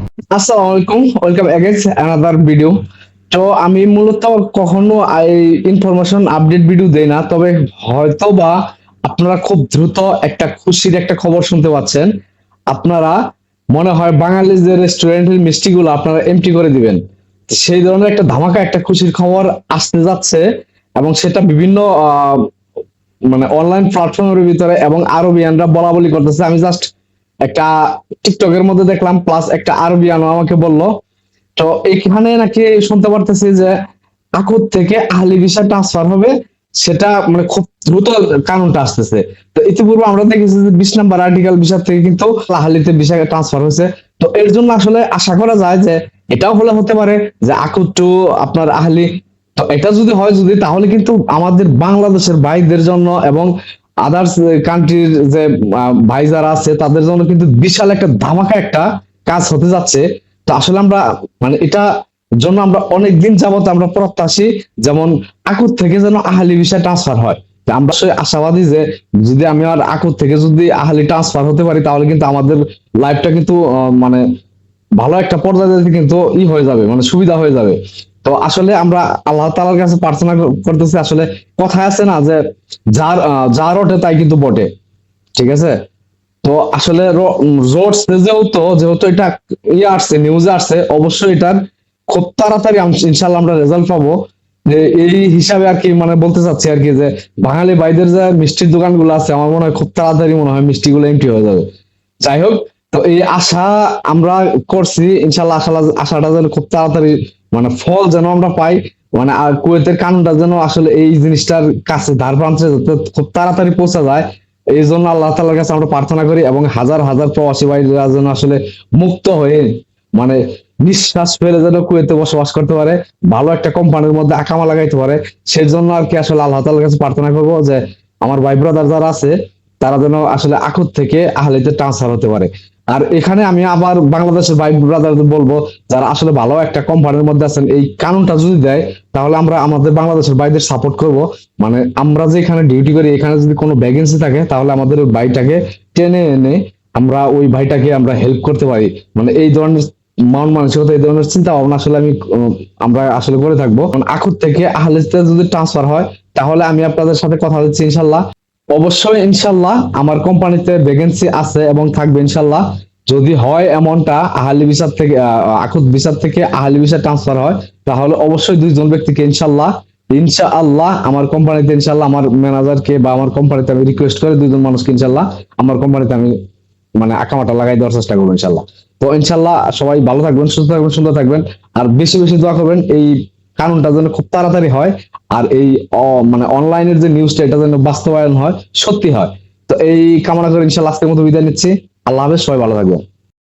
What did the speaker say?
আসসালামু আলাইকুম, welcome again another video. তো আমি মূলত কখনো এই ইনফরমেশন আপডেট ভিডিও দেই না, তবে হয়তো বা আপনারা খুব দ্রুত একটা খুশির একটা খবর শুনতে পাচ্ছেন। আপনারা মনে হয় বাঙালি যে রেস্টুরেন্টের মিষ্টিগুলো আপনারা এমটি করে দিবেন, সেই ধরনের একটা ধামাকা একটা খুশির খবর আসতে যাচ্ছে। এবং সেটা বিভিন্ন মানে অনলাইন প্ল্যাটফর্মের ভিতরে এবং আরবিয়ানরা বলা বলি করতেছে। আমি জাস্ট একটা টিকটকের মধ্যে দেখলাম, প্লাস একটা আরবিয়ানও আমাকে বলল। তো এখানে নাকি শুনতে পারতেছি যে আকুত থেকে আহলি ভিসা ট্রান্সফার হবে, সেটা মানে খুব দ্রুত কানুনটা আসতেছে। তো ইতিপূর্বে আমরা দেখেছি যে 20 নম্বর আর্টিকেল ভিসা থেকে কিন্তু আহলিতে ভিসা ট্রান্সফার হয়েছে। তো এর জন্য আসলে আশা করা যায় যে এটাও হলে হতে পারে যে আকুত টু আপনার আহলি। তো এটা যদি হয়, যদি তাহলে কিন্তু আমাদের বাংলাদেশের ভাইদের জন্য এবং আদার্স কান্ট্রির যে ভাই যারা আছে তাদের জন্য কিন্তু বিশাল একটা ধামাকা একটা কাজ হতে যাচ্ছে। তো আসলে আমরা মানে এটা জন্য আমরা অনেক দিন যাবত আমরা প্রত্যাশী, যেমন আকুত থেকে যেন আহলি ভিসা ট্রান্সফার হয়। তো আমরা আসলে আশাবাদী যে যদি আমি আর আকুত থেকে যদি আহলি ট্রান্সফার হতে পারি, তাহলে কিন্তু আমাদের লাইফটা কিন্তু মানে ভালো একটা পর্যায়ে কিন্তু হয়ে যাবে, মানে সুবিধা হয়ে যাবে। তো আসলে আমরা আল্লাহ তাআলার কাছে প্রার্থনা করতেছি। আসলে কথায় আছে না যে যার ওঠে তাই কিন্তু বটে, ঠিক আছে? তো আসলে রোডস যেহেতু যেহেতু এটা আসছে, নিউজে আসছে, অবশ্যই এটার খুব তাড়াতাড়ি ইনশাল্লাহ আমরা রেজাল্ট পাবো। যে এই হিসাবে আর কি মানে বলতে চাচ্ছি আর কি, যে বাঙালি ভাইদের যে মিষ্টির দোকানগুলো আছে, আমার মনে হয় খুব তাড়াতাড়ি মনে হয় মিষ্টিগুলো এমটি হয়ে যাবে। যাই হোক, তো এই আশা আমরা করছি, ইনশাল্লাহ আশাটা যেন খুব তাড়াতাড়ি মানে ফল যেন আমরা পাই। মানে আর কুয়েতের কানুনটা যেন আসলে এই জিনিসটার কাছে ধার প্রান্তে যাতে খুব তাড়াতাড়ি পৌঁছা যায়, এই জন্য আল্লাহ তাআলার কাছে আমরা প্রার্থনা করি। এবং হাজার হাজার প্রবাসী ভাইরা যেন আসলে মুক্ত হয়ে মানে নিঃশ্বাস ফেলে যেন কুয়েতে বসবাস করতে পারে, ভালো একটা কোম্পানির মধ্যে আকামা লাগাইতে পারে। সেই জন্য আর কি আসলে আল্লাহ তাআলার কাছে প্রার্থনা করবো যে আমার ভাই ব্রাদার যারা আছে তারা যেন আসলে আকুত থেকে আহলিতে ট্রান্সফার হতে পারে। আর এখানে আমি আবার বাংলাদেশের ভাই ব্রাদারদের বলবো, যারা আসলে ভালো একটা কোম্পানির মধ্যে আছেন, এই কানুনটা যদি দেয় তাহলে আমরা আমাদের বাংলাদেশের ভাইদের সাপোর্ট করব। মানে আমরা যে এখানে ডিউটি করি, এখানে যদি কোনো ভ্যাকেন্সি থাকে তাহলে আমাদের ওই ভাইটাকে টেনে এনে আমরা ওই ভাইটাকে আমরা হেল্প করতে পারি। মানে এই ধরনের মন মানসিকতা, এই ধরনের চিন্তা ভাবনা আসলে আমরা আসলে করে থাকবো। কারণ আখুর থেকে আহলিতে যদি ট্রান্সফার হয়, তাহলে আমি আপনাদের সাথে কথা দিচ্ছি ইনশাল্লাহ, অবশ্যই ইনশাল্লাহ আমার কোম্পানিতে ভ্যাকেন্সি আছে এবং থাকবে ইনশাল্লাহ। যদি হয় এমনটা আহলি ভিসা থেকে আকুত ভিসা থেকে আহলি ভিসা ট্রান্সফার হয়, তাহলে অবশ্যই দুইজন ব্যক্তিকে ইনশাল্লাহ ইনশাআল্লাহ আমার কোম্পানিতে ইনশাল্লাহ আমার ম্যানেজারকে বা আমার কোম্পানিতে আমি রিকোয়েস্ট করে দুইজন মানুষকে ইনশাল্লাহ আমার কোম্পানিতে আমি মানে আকামাটা লাগাই দেওয়ার চেষ্টা করবো ইনশাল্লাহ। তো ইনশাল্লাহ সবাই ভালো থাকবেন, সুস্থ থাকবেন, সুন্দর থাকবেন। আর বেশি বেশি দোয়া করবেন এই কারণটা যেন খুব তাড়াতাড়ি হয়। আর এই মানে অনলাইনের যে নিউজটা এটা যেন বাস্তবায়ন হয়, সত্যি হয়। তো এই কামনা করে ইনশাল্লাহ আজকের মতো বিদায় নিচ্ছি। আল্লাহ হাফেজ, সবাই ভালো থাকবেন।